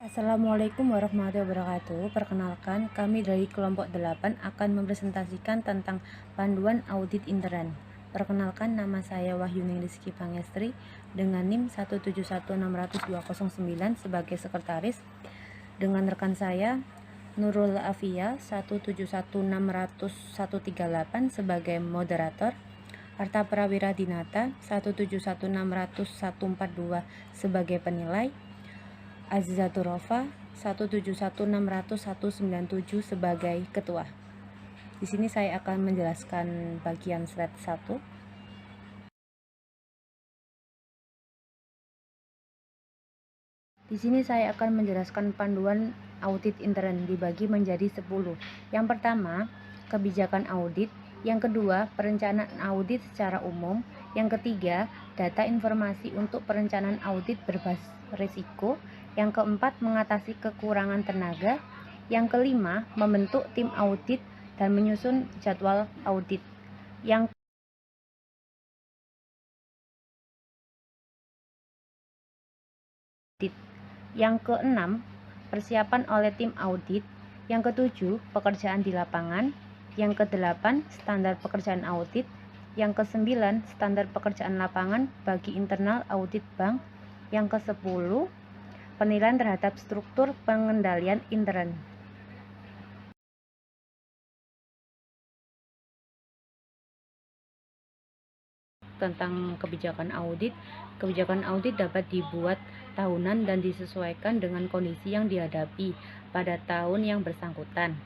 Assalamualaikum warahmatullahi wabarakatuh. Perkenalkan, kami dari kelompok 8 akan mempresentasikan tentang panduan audit intern. Perkenalkan, nama saya Wahyuning Rizky Pangestri dengan NIM 171600209 sebagai sekretaris, dengan rekan saya Nurul Afia 171600138 sebagai moderator, Arta Prawira Dinata 171600142 sebagai penilai, Azizatur Rofa 171600197 sebagai ketua. Di sini saya akan menjelaskan bagian slide 1. Di sini saya akan menjelaskan panduan audit intern dibagi menjadi 10. Yang pertama, kebijakan audit. Yang kedua, perencanaan audit secara umum. Yang ketiga, data informasi untuk perencanaan audit berbasis risiko. Yang keempat, mengatasi kekurangan tenaga. Yang kelima, membentuk tim audit dan menyusun jadwal audit. Yang keenam, persiapan oleh tim audit. Yang ketujuh, pekerjaan di lapangan. Yang kedelapan, standar pekerjaan audit. Yang kesembilan, standar pekerjaan lapangan bagi internal audit bank. Yang kesepuluh, penilaian terhadap struktur pengendalian intern. Tentang kebijakan audit dapat dibuat tahunan dan disesuaikan dengan kondisi yang dihadapi pada tahun yang bersangkutan.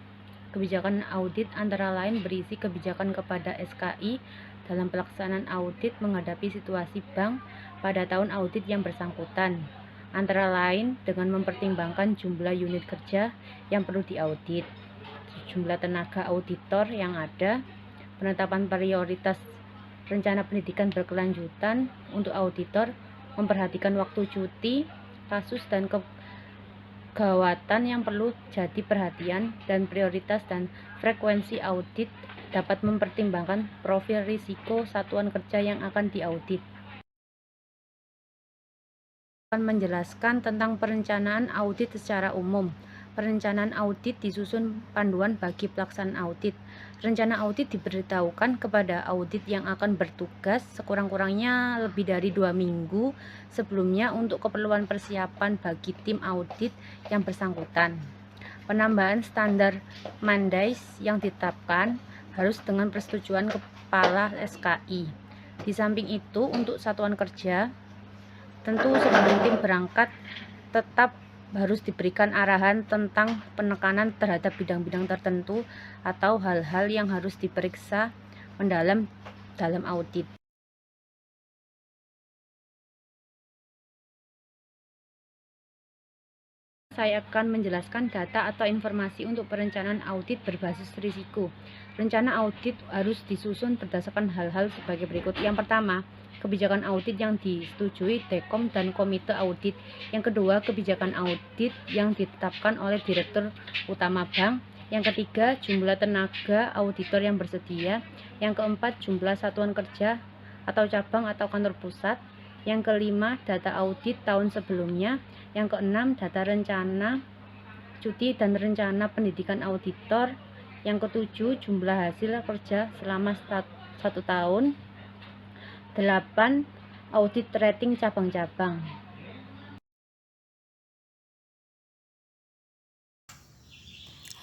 Kebijakan audit antara lain berisi kebijakan kepada SKI dalam pelaksanaan audit menghadapi situasi bank pada tahun audit yang bersangkutan, antara lain dengan mempertimbangkan jumlah unit kerja yang perlu diaudit, jumlah tenaga auditor yang ada, penetapan prioritas rencana pendidikan berkelanjutan untuk auditor, memperhatikan waktu cuti, kasus dan kegawatan yang perlu jadi perhatian, dan prioritas dan frekuensi audit dapat mempertimbangkan profil risiko satuan kerja yang akan diaudit. Akan menjelaskan tentang perencanaan audit secara umum. Perencanaan audit disusun panduan bagi pelaksanaan audit. Rencana audit diberitahukan kepada audit yang akan bertugas sekurang-kurangnya lebih dari 2 minggu sebelumnya untuk keperluan persiapan bagi tim audit yang bersangkutan. Penambahan standar Mandais yang ditetapkan harus dengan persetujuan kepala SKI. Di samping itu, untuk satuan kerja, tentu sebelum tim berangkat tetap harus diberikan arahan tentang penekanan terhadap bidang-bidang tertentu atau hal-hal yang harus diperiksa mendalam dalam audit. Saya akan menjelaskan data atau informasi untuk perencanaan audit berbasis risiko. Rencana audit harus disusun berdasarkan hal-hal sebagai berikut. Yang pertama, kebijakan audit yang disetujui Dekom dan Komite Audit. Yang kedua, kebijakan audit yang ditetapkan oleh Direktur Utama Bank. Yang ketiga, jumlah tenaga auditor yang bersedia. Yang keempat, jumlah satuan kerja atau cabang atau kantor pusat. Yang kelima, data audit tahun sebelumnya. Yang keenam, data rencana cuti dan rencana pendidikan auditor. Yang ketujuh, jumlah hasil kerja selama 1 tahun. 8, audit rating cabang-cabang.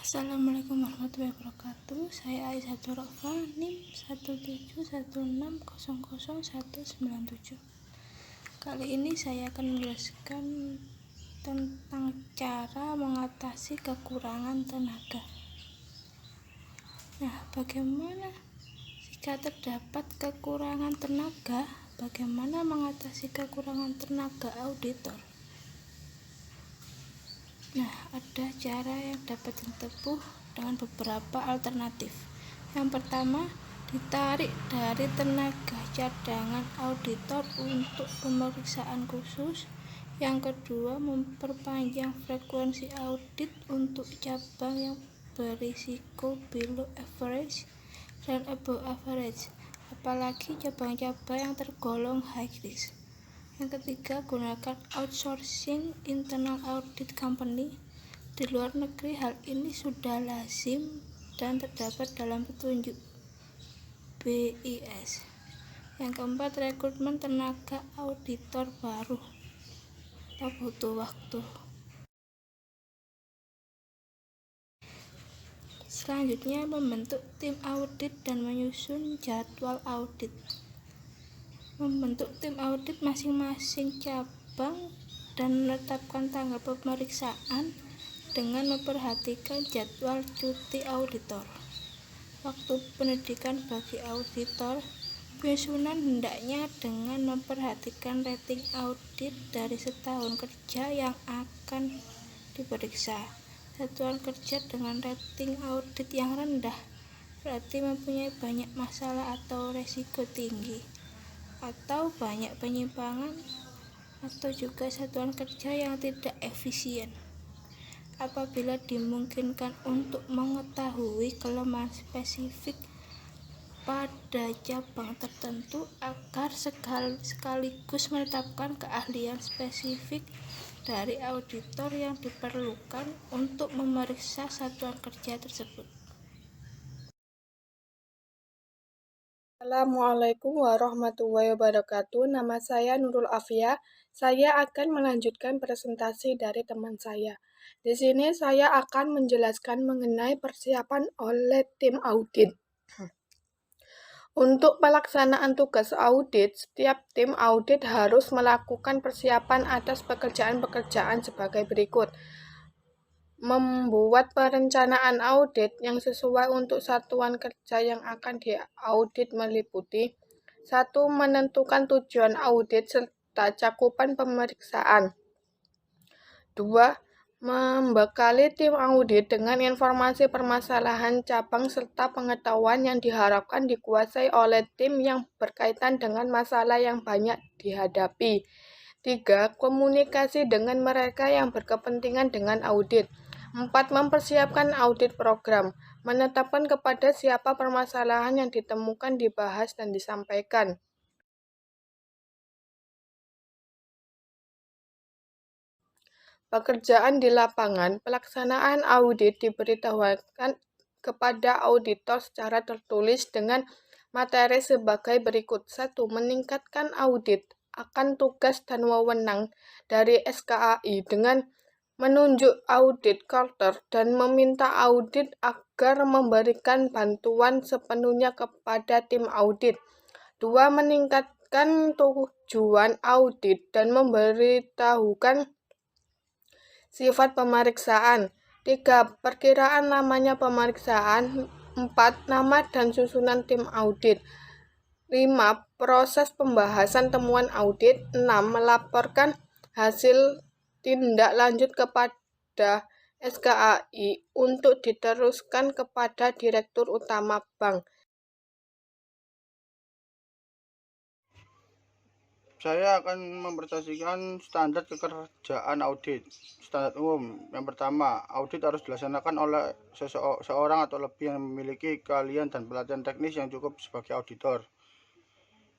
Assalamualaikum warahmatullahi wabarakatuh. Saya Aizatul Rofa, NIM 171600197. Kali ini saya akan menjelaskan tentang cara mengatasi kekurangan tenaga. Nah, bagaimana jika terdapat kekurangan tenaga? Bagaimana mengatasi kekurangan tenaga auditor? Nah, ada cara yang dapat ditempuh dengan beberapa alternatif. Yang pertama, ditarik dari tenaga cadangan auditor untuk pemeriksaan khusus. Yang kedua, memperpanjang frekuensi audit untuk cabang yang berisiko below average dan above average, apalagi cabang-cabang yang tergolong high risk. Yang ketiga, gunakan outsourcing internal audit company di luar negeri. Hal ini sudah lazim dan terdapat dalam petunjuk BIS. Yang keempat, rekrutmen tenaga auditor baru atau butuh waktu. Selanjutnya, membentuk tim audit dan menyusun jadwal audit. Membentuk tim audit masing-masing cabang dan menetapkan tanggal pemeriksaan dengan memperhatikan jadwal cuti auditor. Waktu pendidikan bagi auditor. Penyusunan hendaknya dengan memperhatikan rating audit dari setahun kerja yang akan diperiksa. Satuan kerja dengan rating audit yang rendah berarti mempunyai banyak masalah atau resiko tinggi, atau banyak penyimpangan, atau juga satuan kerja yang tidak efisien. Apabila dimungkinkan untuk mengetahui kelemahan spesifik pada cabang tertentu agar sekaligus menetapkan keahlian spesifik dari auditor yang diperlukan untuk memeriksa satuan kerja tersebut. Assalamualaikum warahmatullahi wabarakatuh. Nama saya Nurul Afia. Saya akan melanjutkan presentasi dari teman saya. Di sini saya akan menjelaskan mengenai persiapan oleh tim audit. Untuk pelaksanaan tugas audit, setiap tim audit harus melakukan persiapan atas pekerjaan-pekerjaan sebagai berikut. Membuat perencanaan audit yang sesuai untuk satuan kerja yang akan diaudit meliputi 1. Menentukan tujuan audit serta cakupan pemeriksaan. 2. Membekali tim audit dengan informasi permasalahan cabang serta pengetahuan yang diharapkan dikuasai oleh tim yang berkaitan dengan masalah yang banyak dihadapi. 3. Komunikasi dengan mereka yang berkepentingan dengan audit. 4. Mempersiapkan audit program. Menetapkan kepada siapa permasalahan yang ditemukan, dibahas, dan disampaikan. Pekerjaan di lapangan, pelaksanaan audit diberitahukan kepada auditor secara tertulis dengan materi sebagai berikut. 1. Meningkatkan audit akan tugas dan wewenang dari SKAI dengan menunjuk audit quarter dan meminta audit agar memberikan bantuan sepenuhnya kepada tim audit. 2. Meningkatkan tujuan audit dan memberitahukan sifat pemeriksaan. 3. Perkiraan lamanya pemeriksaan. 4. Nama dan susunan tim audit. 5. Proses pembahasan temuan audit. 6. Melaporkan hasil tindak lanjut kepada SKAI untuk diteruskan kepada Direktur Utama Bank. Saya akan mempresentasikan standar pekerjaan audit. Standar umum. Yang pertama, audit harus dilaksanakan oleh seorang atau lebih yang memiliki keahlian dan pelatihan teknis yang cukup sebagai auditor.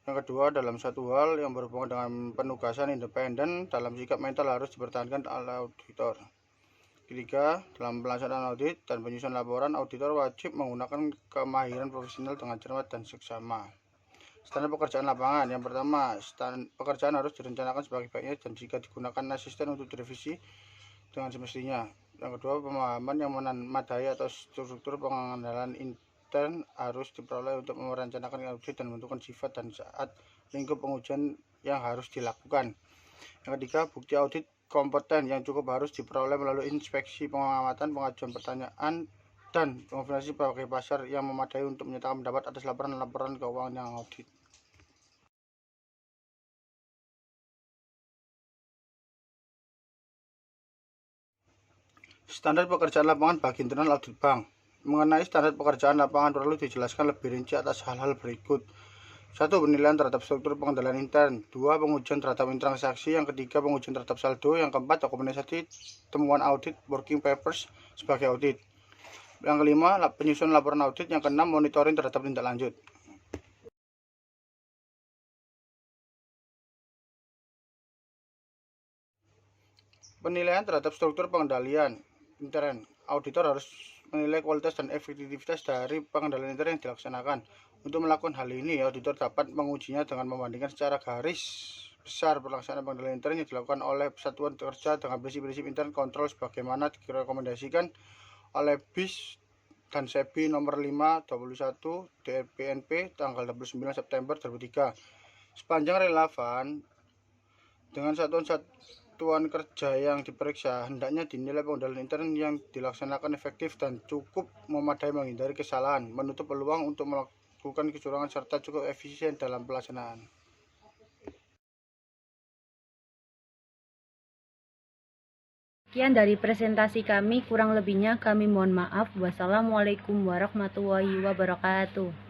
Yang kedua, dalam satu hal yang berhubungan dengan penugasan independen, dalam sikap mental harus dipertahankan oleh auditor. Ketiga, dalam pelaksanaan audit dan penyusunan laporan, auditor wajib menggunakan kemahiran profesional dengan cermat dan seksama. Standar pekerjaan lapangan. Yang pertama, pekerjaan harus direncanakan sebaik-baiknya dan jika digunakan asisten untuk direvisi dengan semestinya. Yang kedua, pemahaman yang memadai atau struktur pengenalan intern harus diperoleh untuk merencanakan audit dan menentukan sifat dan saat lingkup pengujian yang harus dilakukan. Yang ketiga, bukti audit kompeten yang cukup harus diperoleh melalui inspeksi, pengamatan, pengajuan pertanyaan, dan konfirmasi berbagai pasar yang memadai untuk menyatakan pendapat atas laporan-laporan keuangan yang audit. Standar pekerjaan lapangan bagi internal audit bank. Mengenai standar pekerjaan lapangan perlu dijelaskan lebih rinci atas hal-hal berikut. 1. Penilaian terhadap struktur pengendalian intern. 2. Pengujian terhadap transaksi. Yang ketiga, pengujian terhadap saldo. Yang keempat, dokumentasi temuan audit, working papers sebagai audit. Yang kelima, penyusunan laporan audit. Yang keenam, monitoring terhadap tindak lanjut. Penilaian terhadap struktur pengendalian intern. Auditor harus menilai kualitas dan efektivitas dari pengendalian intern yang dilaksanakan. Untuk melakukan hal ini, auditor dapat mengujinya dengan membandingkan secara garis besar pelaksanaan pengendalian intern yang dilakukan oleh satuan kerja dengan prinsip-prinsip intern kontrol sebagaimana direkomendasikan oleh BIS dan SEBI nomor 5/21 DRPNP tanggal 29 September 2003. Sepanjang relevan dengan satuan kerja yang diperiksa, hendaknya dinilai pengendalian intern yang dilaksanakan efektif dan cukup memadai menghindari kesalahan, menutup peluang untuk melakukan kecurangan, serta cukup efisien dalam pelaksanaan. Sekian dari presentasi kami, kurang lebihnya kami mohon maaf. Wassalamualaikum warahmatullahi wabarakatuh.